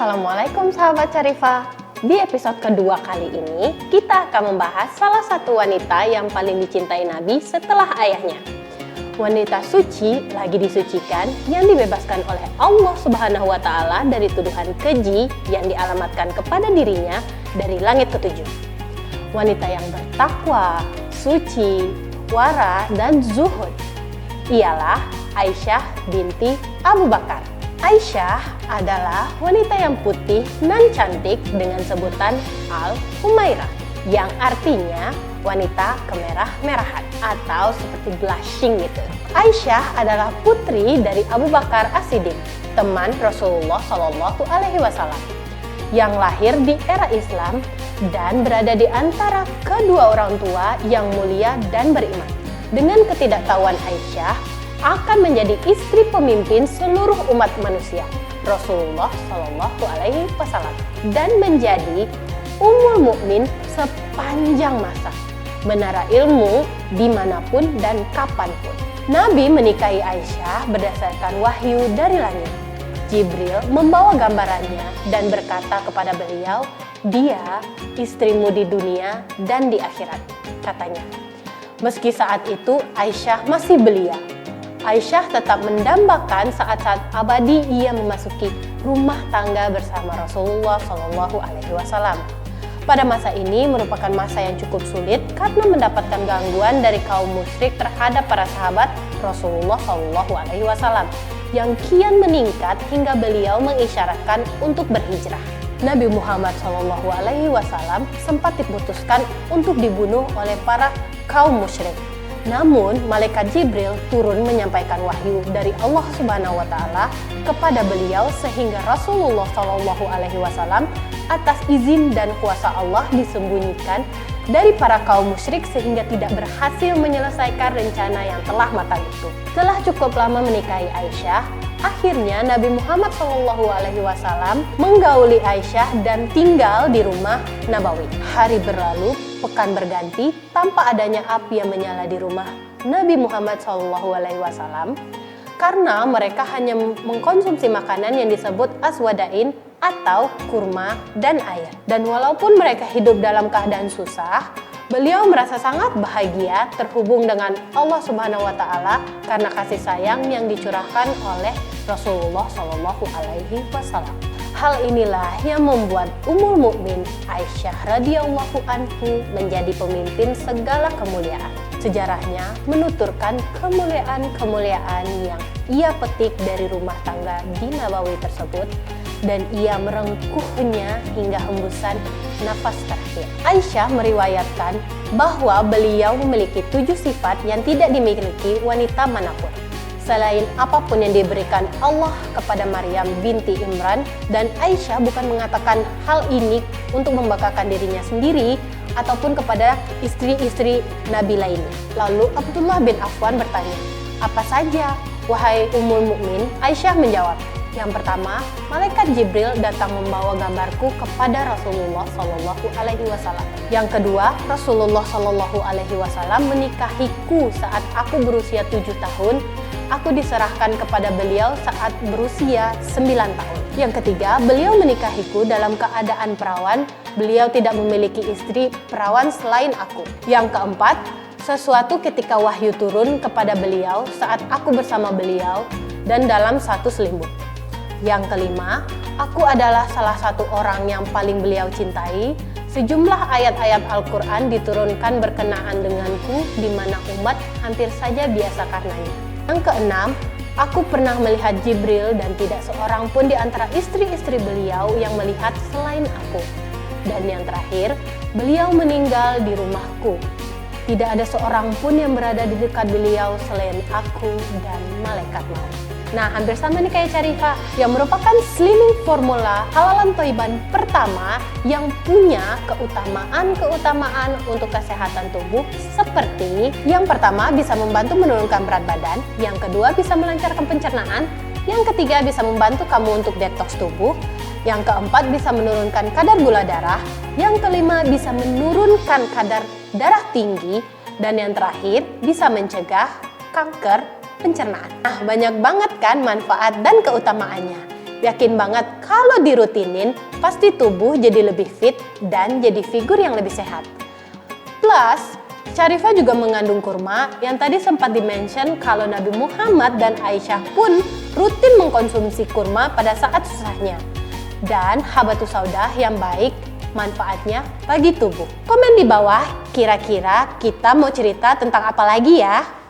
Assalamualaikum sahabat Syarifah. Di episode kedua kali ini, kita akan membahas salah satu wanita yang paling dicintai Nabi setelah ayahnya. Wanita suci lagi disucikan yang dibebaskan oleh Allah Subhanahu wa Ta'ala dari tuduhan keji yang dialamatkan kepada dirinya dari langit ketujuh. Wanita yang bertakwa, suci, wara, dan zuhud ialah Aisyah binti Abu Bakar. Aisyah adalah wanita yang putih nan cantik dengan sebutan Al-Humairah, yang artinya wanita kemerah-merahan atau seperti blushing gitu. Aisyah adalah putri dari Abu Bakar As-Siddiq, teman Rasulullah Shallallahu Alaihi Wasallam, yang lahir di era Islam dan berada di antara kedua orang tua yang mulia dan beriman. Dengan ketidaktahuan Aisyah akan menjadi istri pemimpin seluruh umat manusia, Rasulullah Shallallahu Alaihi Wasallam, dan menjadi ummul mukmin sepanjang masa, menara ilmu dimanapun dan kapanpun. Nabi menikahi Aisyah berdasarkan wahyu dari langit. Jibril membawa gambarannya dan berkata kepada beliau, "Dia istrimu di dunia dan di akhirat," katanya. Meski saat itu Aisyah masih belia, Aisyah tetap mendambakan saat-saat abadi ia memasuki rumah tangga bersama Rasulullah Shallallahu Alaihi Wasallam. Pada masa ini merupakan masa yang cukup sulit karena mendapatkan gangguan dari kaum musyrik terhadap para sahabat Rasulullah Shallallahu Alaihi Wasallam yang kian meningkat hingga beliau mengisyaratkan untuk berhijrah. Nabi Muhammad Shallallahu Alaihi Wasallam sempat diputuskan untuk dibunuh oleh para kaum musyrik. Namun, malaikat Jibril turun menyampaikan wahyu dari Allah Subhanahu wa Ta'ala kepada beliau sehingga Rasulullah Shallallahu Alaihi Wasallam atas izin dan kuasa Allah disembunyikan dari para kaum musyrik sehingga tidak berhasil menyelesaikan rencana yang telah matang itu. Setelah cukup lama menikahi Aisyah, akhirnya Nabi Muhammad Shallallahu Alaihi Wasallam menggauli Aisyah dan tinggal di rumah Nabawi. Hari berlalu, pekan berganti tanpa adanya api yang menyala di rumah Nabi Muhammad Shallallahu Alaihi Wasallam karena mereka hanya mengkonsumsi makanan yang disebut aswadain atau kurma dan air. Dan walaupun mereka hidup dalam keadaan susah, beliau merasa sangat bahagia terhubung dengan Allah Subhanahu wa Ta'ala karena kasih sayang yang dicurahkan oleh Rasulullah Shallallahu Alaihi Wasallam. Hal inilah yang membuat Ummul Mukmin Aisyah radhiyallahu anhu menjadi pemimpin segala kemuliaan. Sejarahnya menuturkan kemuliaan-kemuliaan yang ia petik dari rumah tangga di Nabawi tersebut dan ia merengkuhnya hingga hembusan nafas terakhir. Aisyah meriwayatkan bahwa beliau memiliki 7 sifat yang tidak dimiliki wanita manapun, selain apapun yang diberikan Allah kepada Maryam binti Imran, dan Aisyah bukan mengatakan hal ini untuk membanggakan dirinya sendiri ataupun kepada istri-istri Nabi lainnya. Lalu Abdullah bin Affan bertanya, "Apa saja, wahai Ummul Mukmin?" Aisyah menjawab, "Yang pertama, malaikat Jibril datang membawa gambarku kepada Rasulullah Shallallahu Alaihi Wasallam. Yang kedua, Rasulullah Shallallahu Alaihi Wasallam menikahiku saat aku berusia 7 tahun. Aku diserahkan kepada beliau saat berusia 9 tahun. Yang ketiga, beliau menikahiku dalam keadaan perawan. Beliau tidak memiliki istri perawan selain aku. Yang keempat, sesuatu ketika wahyu turun kepada beliau saat aku bersama beliau dan dalam satu selimut. Yang kelima, aku adalah salah satu orang yang paling beliau cintai. Sejumlah ayat-ayat Al-Quran diturunkan berkenaan denganku di mana umat hampir saja biasa karenanya. Yang keenam, aku pernah melihat Jibril dan tidak seorang pun di antara istri-istri beliau yang melihat selain aku. Dan yang terakhir, beliau meninggal di rumahku. Tidak ada seorang pun yang berada di dekat beliau selain aku dan malaikat maut." Nah, hampir sama nih kayak Syarifah, yang merupakan slimming formula halalan thayyiban pertama yang punya keutamaan untuk kesehatan tubuh seperti yang pertama bisa membantu menurunkan berat badan, yang kedua bisa melancarkan pencernaan, yang ketiga bisa membantu kamu untuk detoks tubuh, yang keempat bisa menurunkan kadar gula darah, yang kelima bisa menurunkan kadar darah tinggi, dan yang terakhir bisa mencegah kanker pencernaan. Nah, banyak banget kan manfaat dan keutamaannya. Yakin banget kalau dirutinin, pasti tubuh jadi lebih fit dan jadi figur yang lebih sehat. Plus, Syarifah juga mengandung kurma yang tadi sempat dimention kalau Nabi Muhammad dan Aisyah pun rutin mengkonsumsi kurma pada saat susahnya. Dan habatus saudah yang baik manfaatnya bagi tubuh. Komen di bawah, kira-kira kita mau cerita tentang apa lagi ya?